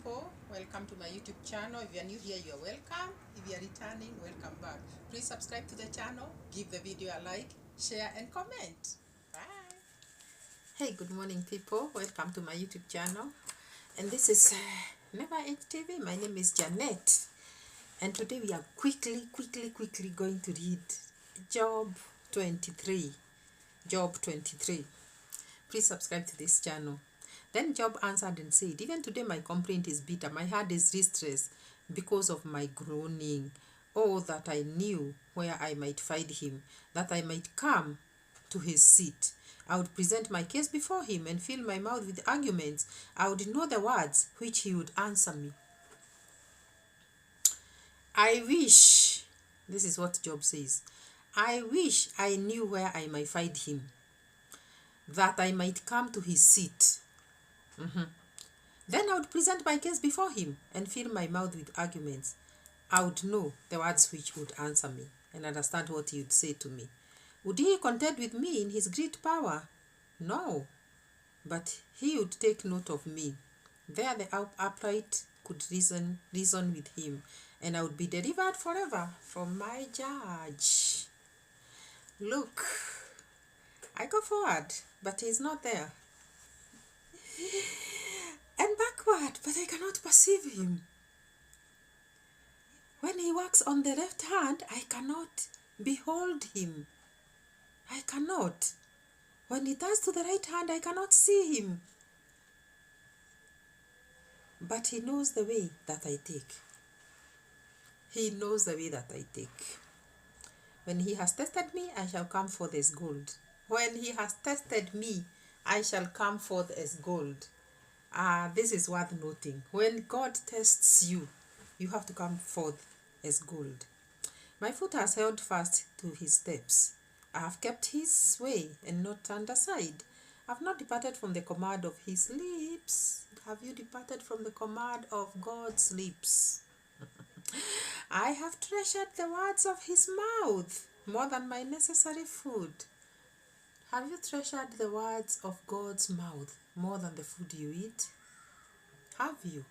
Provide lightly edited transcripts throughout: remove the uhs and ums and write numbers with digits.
people, welcome to my YouTube channel. If you are new here, you are welcome. If you are returning, welcome back. Please subscribe to the channel, give the video a like, share and comment. Bye. Hey, good morning people, welcome to my YouTube channel. And this is Never Age TV. My name is Janet, and today we are quickly going to read Job 23. Please subscribe to this channel. Then Job answered and said, even today my complaint is bitter, my heart is distressed because of my groaning. Oh, that I knew where I might find him, that I might come to his seat. I would present my case before him and fill my mouth with arguments. I would know the words which he would answer me. I wish, this is what Job says, I wish I knew where I might find him, that I might come to his seat. Then I would present my case before him and fill my mouth with arguments. I would know the words which would answer me and understand what he would say to me. Would he contend with me in his great power? No, but he would take note of me. There the upright could reason with him, and I would be delivered forever from my judge. Look, I go forward, but he is not there. And backward, but I cannot perceive him. When he walks on the left hand, I cannot behold him. I cannot. When he turns to the right hand, I cannot see him. But he knows the way that I take. He knows the way that I take. When he has tested me, I shall come forth as gold. When he has tested me, I shall come forth as gold. This is worth noting. When God tests you, you have to come forth as gold. My foot has held fast to his steps. I have kept his way and not turned aside. I have not departed from the command of his lips. Have you departed from the command of God's lips? I have treasured the words of his mouth more than my necessary food. Have you treasured the words of God's mouth more than the food you eat? Have you?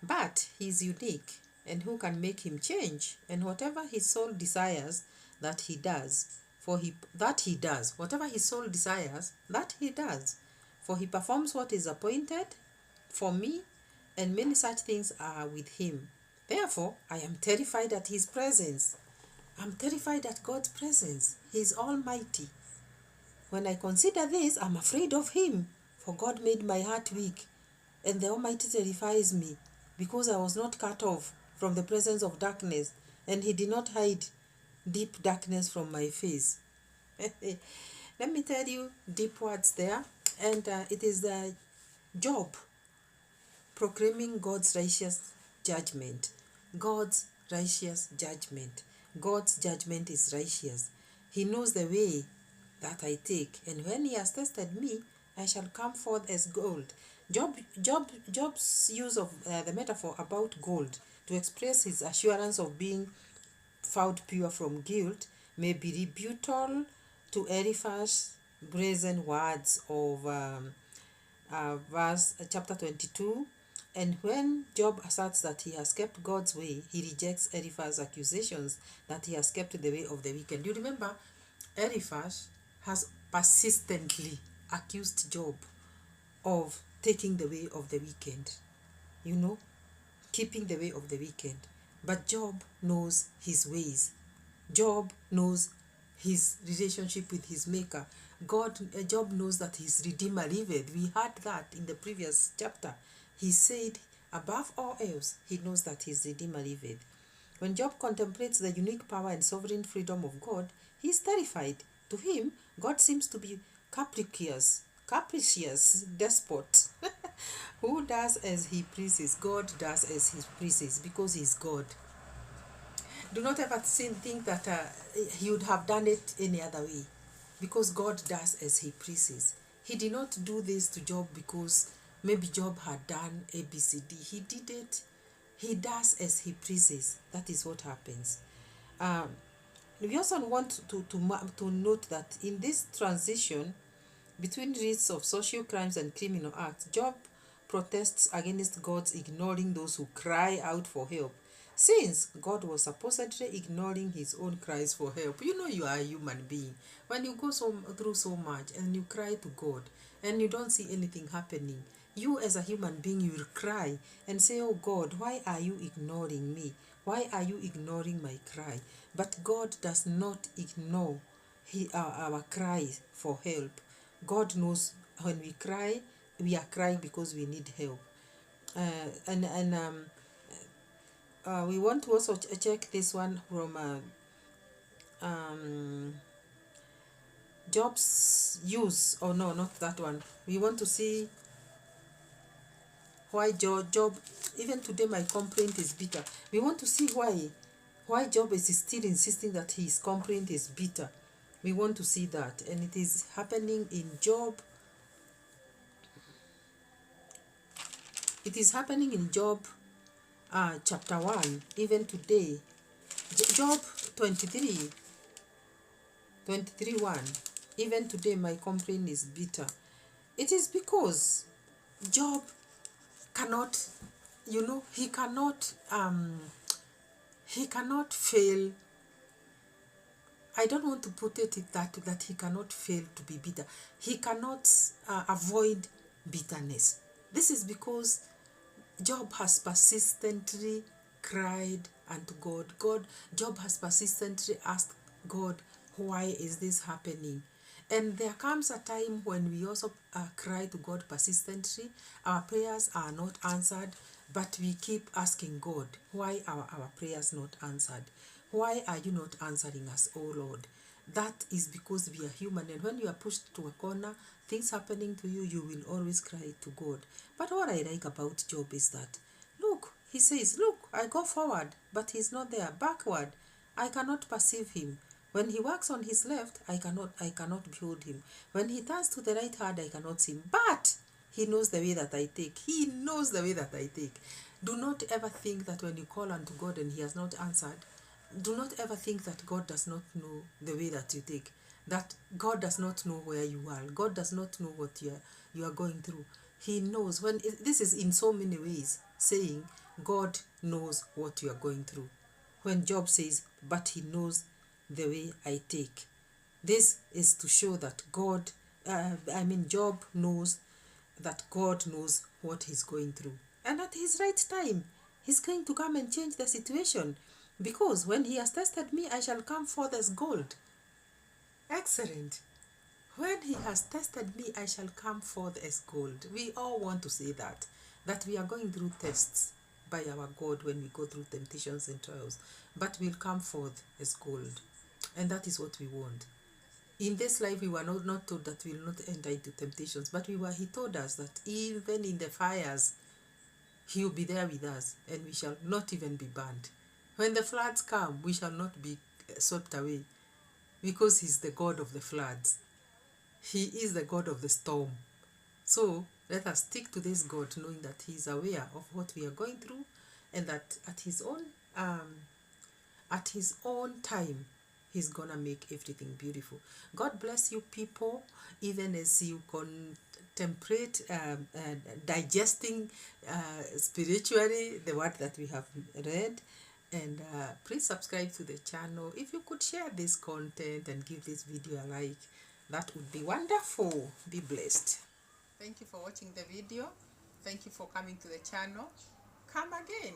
But he is unique, and who can make him change? And whatever his soul desires, that he does. Whatever his soul desires, that he does. For he performs what is appointed for me, and many such things are with him. Therefore, I am terrified at his presence. I'm terrified at God's presence. He is almighty. When I consider this, I'm afraid of him, for God made my heart weak, and the Almighty terrifies me, because I was not cut off from the presence of darkness, and he did not hide deep darkness from my face. Let me tell you deep words there, and it is the Job proclaiming God's righteous judgment. God's righteous judgment. God's judgment is righteous. He knows the way that I take, and when he has tested me, I shall come forth as gold. Job's use of the metaphor about gold to express his assurance of being found pure from guilt may be rebuttal to Eliphaz's brazen words of chapter 22. And when Job asserts that he has kept God's way, he rejects Eliphaz's accusations that he has kept the way of the wicked. You remember, Eliphaz has persistently accused Job of taking the way of the wicked. Keeping the way of the wicked. But Job knows his ways. Job knows his relationship with his maker. Job knows that his Redeemer liveth. We heard that in the previous chapter. He said, above all else, he knows that his Redeemer liveth. When Job contemplates the unique power and sovereign freedom of God, he is terrified. To him, God seems to be capricious despot who does as he pleases. God does as he pleases because he is God. Do not ever think that he would have done it any other way, because God does as he pleases. He did not do this to Job because maybe Job had done ABCD. He did it. He does as he pleases. That is what happens. We also want to note that in this transition, Between risks of social crimes and criminal acts, Job protests against God's ignoring those who cry out for help, since God was supposedly ignoring his own cries for help. You know you are a human being. When you go through so much and you cry to God and you don't see anything happening, you as a human being, you will cry and say, oh God, why are you ignoring me? Why are you ignoring my cry? But God does not ignore our cries for help. God knows when we cry, we are crying because we need help. We want to also check this one from Job's use. Oh no, not that one. We want to see why Job, even today my complaint is bitter. We want to see why Job is still insisting that his complaint is bitter. We want to see that, and it is happening in Job. It is happening in Job chapter 1, even today. Job 23 1. Even today my complaint is bitter. It is because Job cannot, he cannot fail. I don't want to put it that he cannot fail to be bitter. He cannot avoid bitterness. This is because Job has persistently cried unto God. Job has persistently asked God, why is this happening? And there comes a time when we also cry to God persistently. Our prayers are not answered, but we keep asking God, why are our prayers not answered? Why are you not answering us, oh Lord? That is because we are human, and when you are pushed to a corner, things happening to you, you will always cry to God. But what I like about Job is that, look, he says, look, I go forward, but he's not there. Backward, I cannot perceive him. When he walks on his left, I cannot behold him. When he turns to the right hand, I cannot see him. But he knows the way that I take. He knows the way that I take. Do not ever think that when you call unto God and he has not answered, do not ever think that God does not know the way that you take. That God does not know where you are. God does not know what you are going through. He knows. This is in so many ways saying God knows what you are going through. When Job says, but he knows the way I take. This is to show that Job knows that God knows what he's going through. And at his right time, he's going to come and change the situation. Because when he has tested me, I shall come forth as gold. Excellent. When he has tested me, I shall come forth as gold. We all want to say that we are going through tests by our God when we go through temptations and trials. But we'll come forth as gold. And that is what we want. In this life, we were not told that we will not enter into temptations, but he told us that even in the fires, he will be there with us, and we shall not even be burned. When the floods come, we shall not be swept away, because he's the God of the floods. He is the God of the storm. So let us stick to this God, knowing that he is aware of what we are going through, and that at his own time, he's gonna make everything beautiful. God bless you, people, even as you contemplate digesting spiritually the word that we have read. And please subscribe to the channel. If you could share this content and give this video a like, that would be wonderful. Be blessed. Thank you for watching the video. Thank you for coming to the channel. Come again.